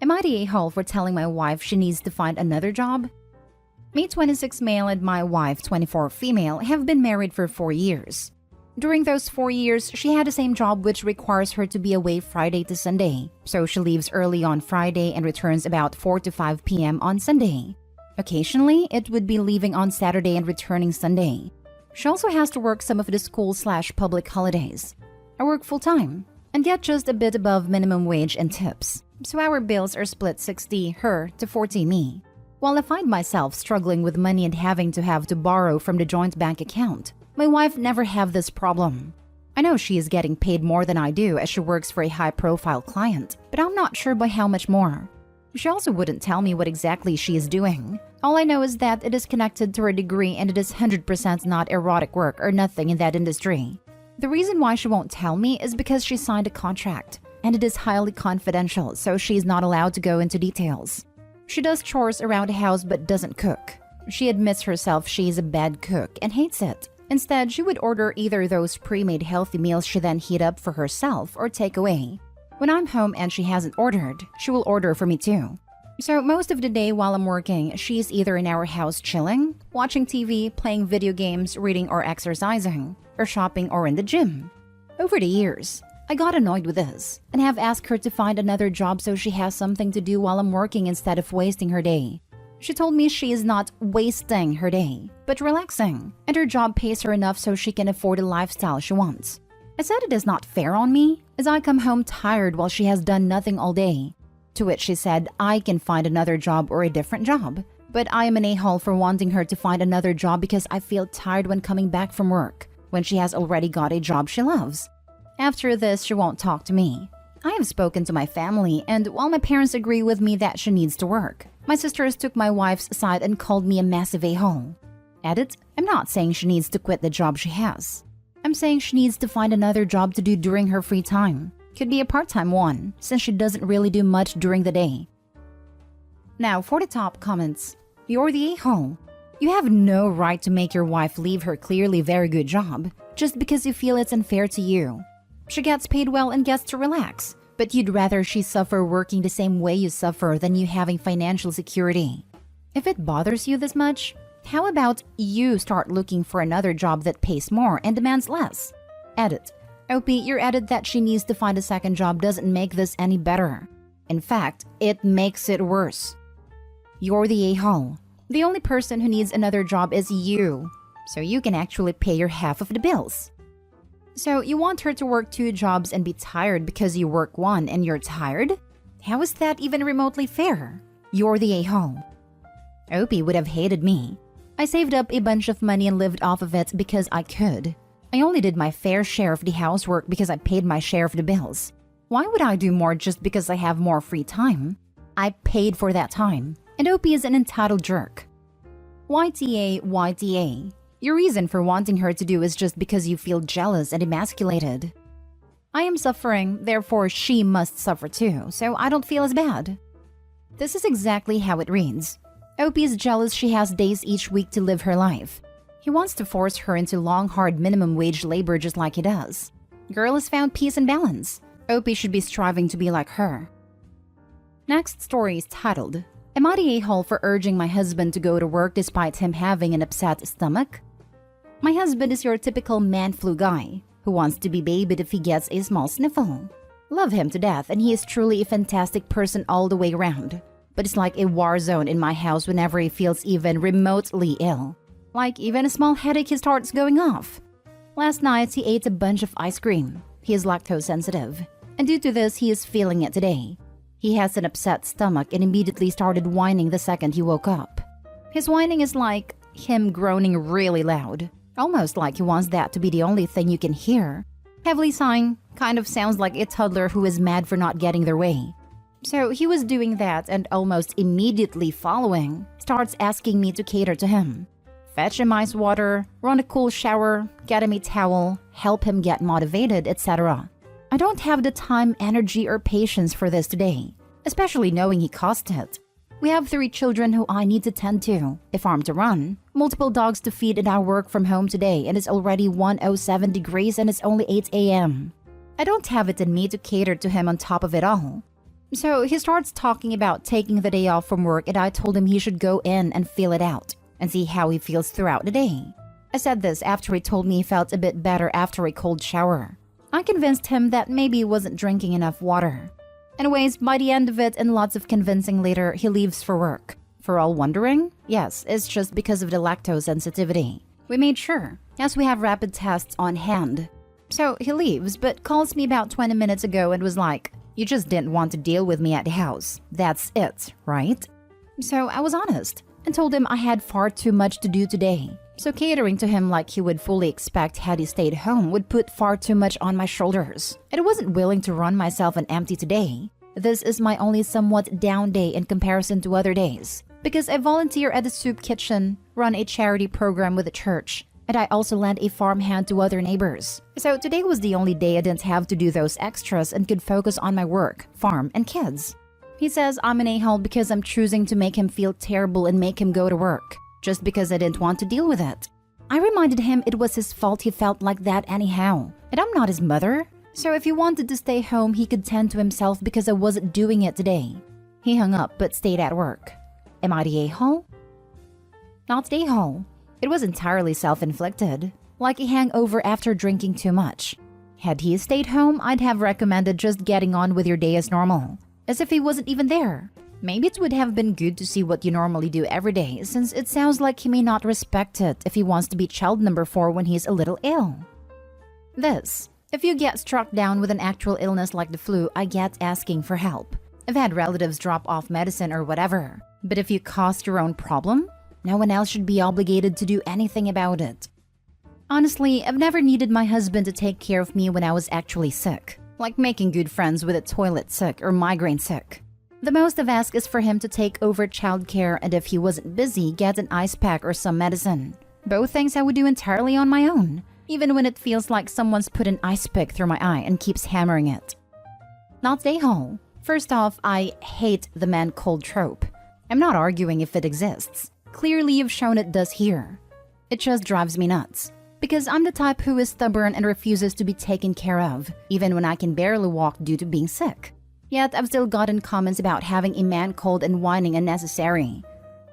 Am I the a-hole for telling my wife she needs to find another job? Me 26 male and my wife 24 female have been married for 4 years. During those 4 years, she had the same job which requires her to be away Friday to Sunday. So she leaves early on Friday and returns about 4 to 5 p.m. on Sunday. Occasionally, it would be leaving on Saturday and returning Sunday. She also has to work some of the school/public holidays. I work full-time and get just a bit above minimum wage and tips. So our bills are split 60 her to 40 me. While I find myself struggling with money and having to borrow from the joint bank account, my wife never have this problem. I know she is getting paid more than I do as she works for a high-profile client, but I'm not sure by how much more. She also wouldn't tell me what exactly she is doing. All I know is that it is connected to her degree and it is 100% not erotic work or nothing in that industry. The reason why she won't tell me is because she signed a contract, and it is highly confidential, so she is not allowed to go into details. She does chores around the house but doesn't cook. She admits herself she is a bad cook and hates it. Instead, she would order either those pre-made healthy meals she then heat up for herself or take away. When I'm home and she hasn't ordered, she will order for me too. So most of the day while I'm working, she's either in our house chilling, watching TV, playing video games, reading or exercising, or shopping or in the gym. Over the years, I got annoyed with this and have asked her to find another job so she has something to do while I'm working instead of wasting her day. She told me she is not wasting her day, but relaxing, and her job pays her enough so she can afford the lifestyle she wants. I said it is not fair on me, as I come home tired while she has done nothing all day. To which she said I can find another job or a different job, but I am an a-hole for wanting her to find another job because I feel tired when coming back from work, when she has already got a job she loves. After this, she won't talk to me. I have spoken to my family, and while my parents agree with me that she needs to work, my sisters took my wife's side and called me a massive a-hole. Edit, I'm not saying she needs to quit the job she has. I'm saying she needs to find another job to do during her free time. Could be a part-time one, since she doesn't really do much during the day. Now for the top comments. You're the a-hole. You have no right to make your wife leave her clearly very good job just because you feel it's unfair to you. She gets paid well and gets to relax, but you'd rather she suffer working the same way you suffer than you having financial security. If it bothers you this much, how about you start looking for another job that pays more and demands less? Edit. OP, your edit that she needs to find a second job doesn't make this any better. In fact, it makes it worse. You're the a-hole. The only person who needs another job is you, so you can actually pay your half of the bills. So you want her to work 2 jobs and be tired because you work one and you're tired? How is that even remotely fair? You're the a-hole. Opie would have hated me. I saved up a bunch of money and lived off of it because I could. I only did my fair share of the housework because I paid my share of the bills. Why would I do more just because I have more free time? I paid for that time, and Opie is an entitled jerk. YTA. Your reason for wanting her to do is just because you feel jealous and emasculated. I am suffering, therefore she must suffer too, so I don't feel as bad. This is exactly how it reads. Opie is jealous she has days each week to live her life. He wants to force her into long, hard minimum wage labor just like he does. Girl has found peace and balance. Opie should be striving to be like her. Next story is titled, Am I the a-hole for urging my husband to go to work despite him having an upset stomach? My husband is your typical man flu guy who wants to be babied if he gets a small sniffle. Love him to death and he is truly a fantastic person all the way around. But it's like a war zone in my house whenever he feels even remotely ill. Like even a small headache he starts going off. Last night he ate a bunch of ice cream. He is lactose sensitive. And due to this he is feeling it today. He has an upset stomach and immediately started whining the second he woke up. His whining is like him groaning really loud. Almost like he wants that to be the only thing you can hear. Heavily sighing kind of sounds like a toddler who is mad for not getting their way. So he was doing that and almost immediately following, starts asking me to cater to him. Fetch him ice water, run a cool shower, get him a towel, help him get motivated, etc. I don't have the time, energy, or patience for this today, especially knowing he caused it. We have 3 children who I need to tend to, a farm to run, multiple dogs to feed, and I work from home today and it's already 107 degrees and it's only 8 a.m. I don't have it in me to cater to him on top of it all. So he starts talking about taking the day off from work, and I told him he should go in and feel it out and see how he feels throughout the day. I said this after he told me he felt a bit better after a cold shower. I convinced him that maybe he wasn't drinking enough water. Anyways, by the end of it and lots of convincing later, he leaves for work. For all wondering? Yes, it's just because of the lactose sensitivity. We made sure, as we have rapid tests on hand. So he leaves, but calls me about 20 minutes ago and was like, "You just didn't want to deal with me at the house. That's it, right?" So I was honest and told him I had far too much to do today. So catering to him like he would fully expect had he stayed home would put far too much on my shoulders. And I wasn't willing to run myself on empty today. This is my only somewhat down day in comparison to other days, because I volunteer at the soup kitchen, run a charity program with the church, and I also lend a farmhand to other neighbors. So today was the only day I didn't have to do those extras and could focus on my work, farm, and kids. He says I'm an a-hole because I'm choosing to make him feel terrible and make him go to work, just because I didn't want to deal with it. I reminded him it was his fault he felt like that anyhow, and I'm not his mother. So if he wanted to stay home, he could tend to himself because I wasn't doing it today. He hung up but stayed at work. Am I the a-hole? Not the a-hole. It was entirely self-inflicted, like a hangover after drinking too much. Had he stayed home, I'd have recommended just getting on with your day as normal, as if he wasn't even there. Maybe it would have been good to see what you normally do every day, since it sounds like he may not respect it if he wants to be child number 4 when he's a little ill. This. If you get struck down with an actual illness like the flu, I get asking for help. I've had relatives drop off medicine or whatever. But if you caused your own problem, no one else should be obligated to do anything about it. Honestly, I've never needed my husband to take care of me when I was actually sick, like making good friends with a toilet sick or migraine sick. The most I've asked is for him to take over childcare, and if he wasn't busy, get an ice pack or some medicine. Both things I would do entirely on my own, even when it feels like someone's put an ice pick through my eye and keeps hammering it. Not the a-hole. First off, I hate the man cold trope. I'm not arguing if it exists. Clearly you've shown it does here. It just drives me nuts. Because I'm the type who is stubborn and refuses to be taken care of, even when I can barely walk due to being sick. Yet I've still gotten comments about having a man cold and whining unnecessary.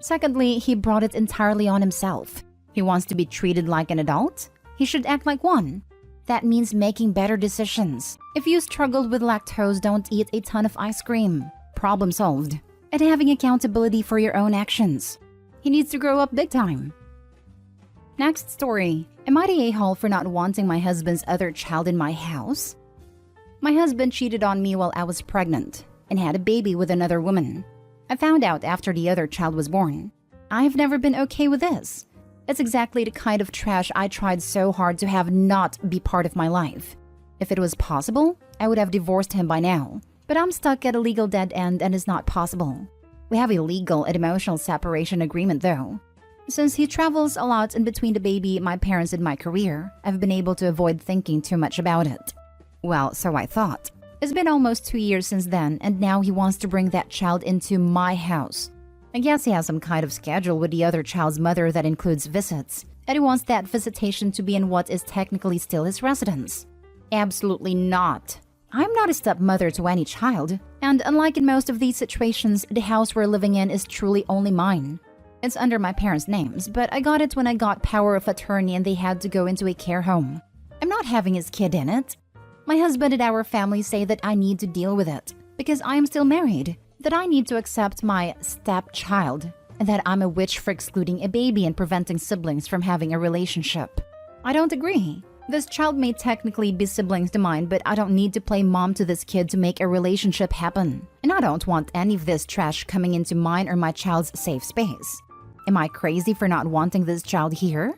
Secondly, he brought it entirely on himself. He wants to be treated like an adult? He should act like one. That means making better decisions. If you struggled with lactose, don't eat a ton of ice cream. Problem solved. And having accountability for your own actions. He needs to grow up big time. Next story. Am I the a-hole for not wanting my husband's other child in my house? My husband cheated on me while I was pregnant and had a baby with another woman. I found out after the other child was born. I've never been okay with this. It's exactly the kind of trash I tried so hard to have not be part of my life. If it was possible, I would have divorced him by now. But I'm stuck at a legal dead end and it's not possible. We have a legal and emotional separation agreement though. Since he travels a lot in between the baby, my parents, and my career, I've been able to avoid thinking too much about it. Well, so I thought. It's been almost 2 years since then, and now he wants to bring that child into my house. I guess he has some kind of schedule with the other child's mother that includes visits, and he wants that visitation to be in what is technically still his residence. Absolutely not. I'm not a stepmother to any child, and unlike in most of these situations, the house we're living in is truly only mine. It's under my parents' names, but I got it when I got power of attorney and they had to go into a care home. I'm not having his kid in it. My husband and our family say that I need to deal with it, because I am still married, that I need to accept my stepchild, and that I'm a witch for excluding a baby and preventing siblings from having a relationship. I don't agree. This child may technically be siblings to mine, but I don't need to play mom to this kid to make a relationship happen. And I don't want any of this trash coming into mine or my child's safe space. Am I crazy for not wanting this child here?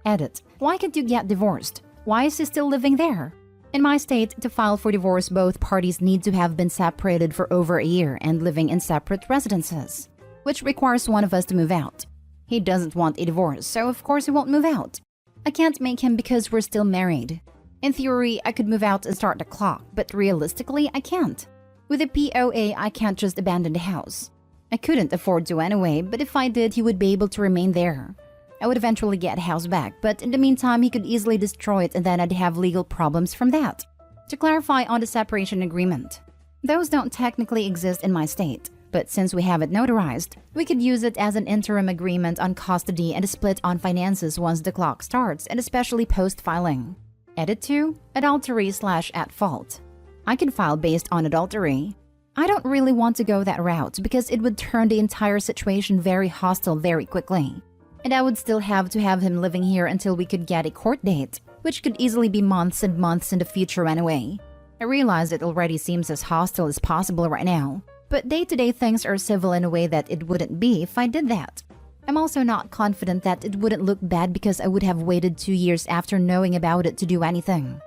Edit. Why can't you get divorced? Why is he still living there? In my state, to file for divorce, both parties need to have been separated for over a year and living in separate residences, which requires one of us to move out. He doesn't want a divorce, so of course he won't move out. I can't make him because we're still married. In theory, I could move out and start the clock, but realistically, I can't. With a POA, I can't just abandon the house. I couldn't afford to anyway, but if I did, he would be able to remain there. I would eventually get a house back, but in the meantime, he could easily destroy it and then I'd have legal problems from that. To clarify on the separation agreement, Those don't technically exist in my state, but since we have it notarized, we could use it as an interim agreement on custody and a split on finances once the clock starts, and especially post-filing. Edit 2. Adultery/at fault. I can file based on adultery. I don't really want to go that route because it would turn the entire situation very hostile very quickly. And I would still have to have him living here until we could get a court date, which could easily be months and months in the future anyway. I realize it already seems as hostile as possible right now, but day-to-day things are civil in a way that it wouldn't be if I did that. I'm also not confident that it wouldn't look bad because I would have waited 2 years after knowing about it to do anything.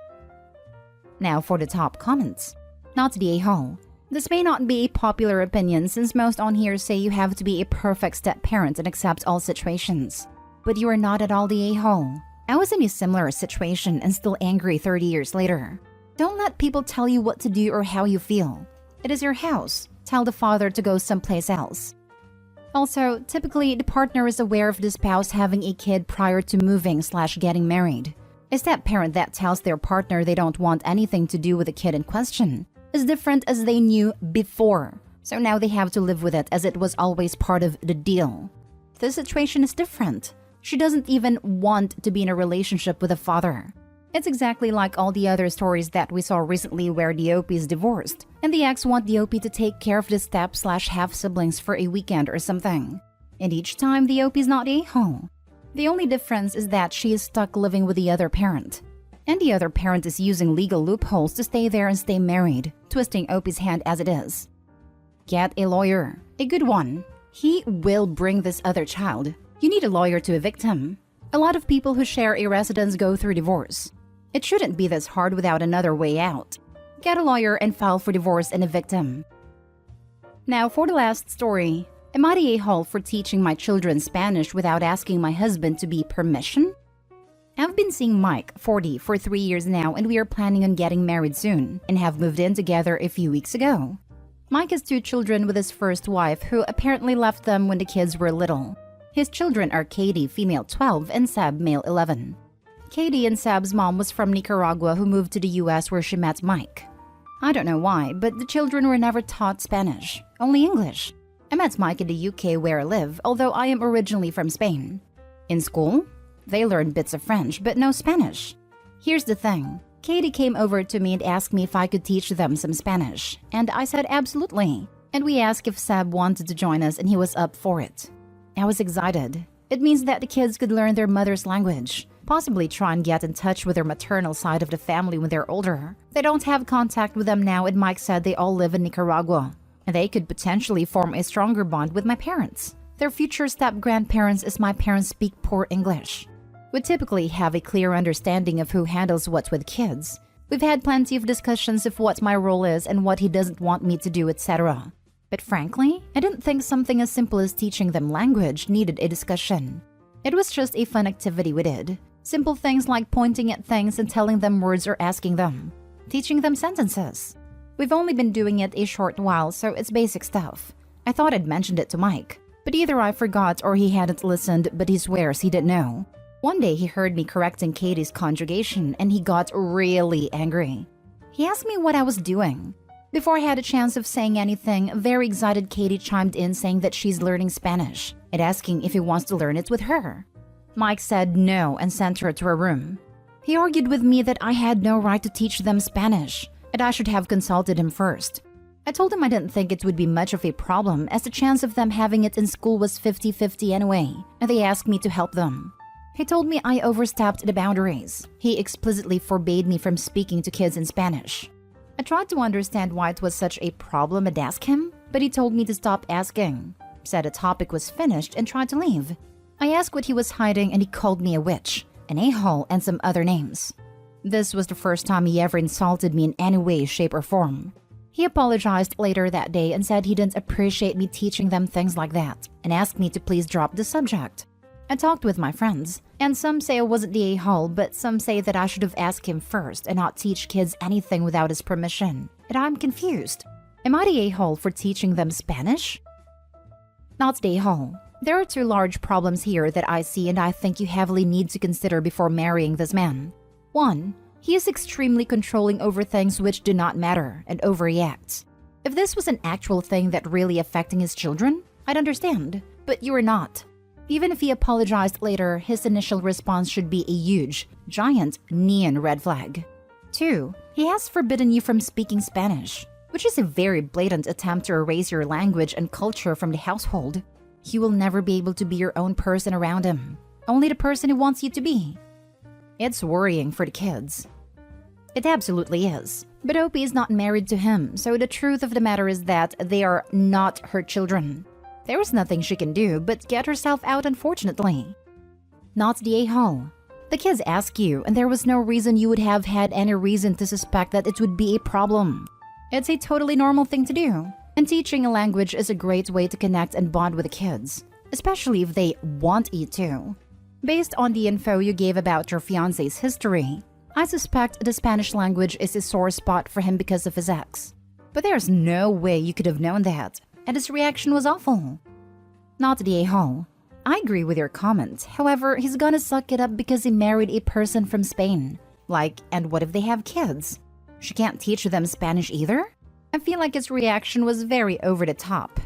Now for the top comments. Not the a-hole. This may not be a popular opinion since most on here say you have to be a perfect step-parent and accept all situations. But you are not at all the a-hole. I was in a similar situation and still angry 30 years later. Don't let people tell you what to do or how you feel. It is your house. Tell the father to go someplace else. Also, typically the partner is aware of the spouse having a kid prior to moving/getting married. A step-parent that tells their partner they don't want anything to do with the kid in question is different as they knew before, so now they have to live with it as it was always part of the deal. This situation is different. She doesn't even want to be in a relationship with a father. It's exactly like all the other stories that we saw recently where the OP is divorced, and the ex want the OP to take care of the step/half-siblings for a weekend or something. And each time the OP is not a-hole. The only difference is that she is stuck living with the other parent. And the other parent is using legal loopholes to stay there and stay married, twisting OP's hand as it is. Get a lawyer. A good one. He will bring this other child. You need a lawyer to evict him. A lot of people who share a residence go through divorce. It shouldn't be this hard without another way out. Get a lawyer and file for divorce and evict him. Now for the last story. Am I the a-hole for teaching my children Spanish without asking my husband to be permission? I've been seeing Mike, 40, for 3 years now, and we are planning on getting married soon and have moved in together a few weeks ago. Mike has 2 children with his first wife who apparently left them when the kids were little. His children are Katie, female 12, and Sab, male 11. Katie and Sab's mom was from Nicaragua who moved to the US where she met Mike. I don't know why, but the children were never taught Spanish, only English. I met Mike in the UK where I live, although I am originally from Spain. In school, they learned bits of French, but no Spanish. Here's the thing. Katie came over to me and asked me if I could teach them some Spanish, and I said absolutely. And we asked if Sab wanted to join us and he was up for it. I was excited. It means that the kids could learn their mother's language, possibly try and get in touch with their maternal side of the family when they're older. They don't have contact with them now, and Mike said they all live in Nicaragua, and they could potentially form a stronger bond with my parents. Their future step-grandparents as my parents speak poor English. We typically have a clear understanding of who handles what with kids. We've had plenty of discussions of what my role is and what he doesn't want me to do, etc. But frankly, I didn't think something as simple as teaching them language needed a discussion. It was just a fun activity we did. Simple things like pointing at things and telling them words or asking them. Teaching them sentences. We've only been doing it a short while, so it's basic stuff. I thought I'd mentioned it to Mike, but either I forgot or he hadn't listened, but he swears he didn't know. One day he heard me correcting Katie's conjugation and he got really angry. He asked me what I was doing. Before I had a chance of saying anything, very excited Katie chimed in saying that she's learning Spanish and asking if he wants to learn it with her. Mike said no and sent her to her room. He argued with me that I had no right to teach them Spanish and I should have consulted him first. I told him I didn't think it would be much of a problem as the chance of them having it in school was 50-50 anyway, and they asked me to help them. He told me I overstepped the boundaries. He explicitly forbade me from speaking to kids in Spanish. I tried to understand why it was such a problem and ask him, but he told me to stop asking, said the topic was finished and tried to leave. I asked what he was hiding and he called me a witch, an a-hole, and some other names. This was the first time he ever insulted me in any way, shape, or form. He apologized later that day and said he didn't appreciate me teaching them things like that and asked me to please drop the subject. I talked with my friends, and some say I wasn't the a-hole, but some say that I should have asked him first and not teach kids anything without his permission. And I'm confused. Am I the a-hole for teaching them Spanish? Not the a-hole. There are 2 large problems here that I see and I think you heavily need to consider before marrying this man. 1. He is extremely controlling over things which do not matter and overreacts. If this was an actual thing that really affecting his children, I'd understand. But you are not. Even if he apologized later, his initial response should be a huge, giant, neon red flag. 2. He has forbidden you from speaking Spanish, which is a very blatant attempt to erase your language and culture from the household. You will never be able to be your own person around him, only the person he wants you to be. It's worrying for the kids. It absolutely is. But Opie is not married to him, so the truth of the matter is that they are not her children. There is nothing she can do but get herself out, unfortunately. Not the a-hole. The kids ask you, and there was no reason you would have had any reason to suspect that it would be a problem. It's a totally normal thing to do, and teaching a language is a great way to connect and bond with the kids, especially if they want you to. Based on the info you gave about your fiancé's history, I suspect the Spanish language is a sore spot for him because of his ex. But there's no way you could have known that, and his reaction was awful. Not the a-hole. I agree with your comment. However, he's gonna suck it up because he married a person from Spain. Like, and what if they have kids? She can't teach them Spanish either? I feel like his reaction was very over the top.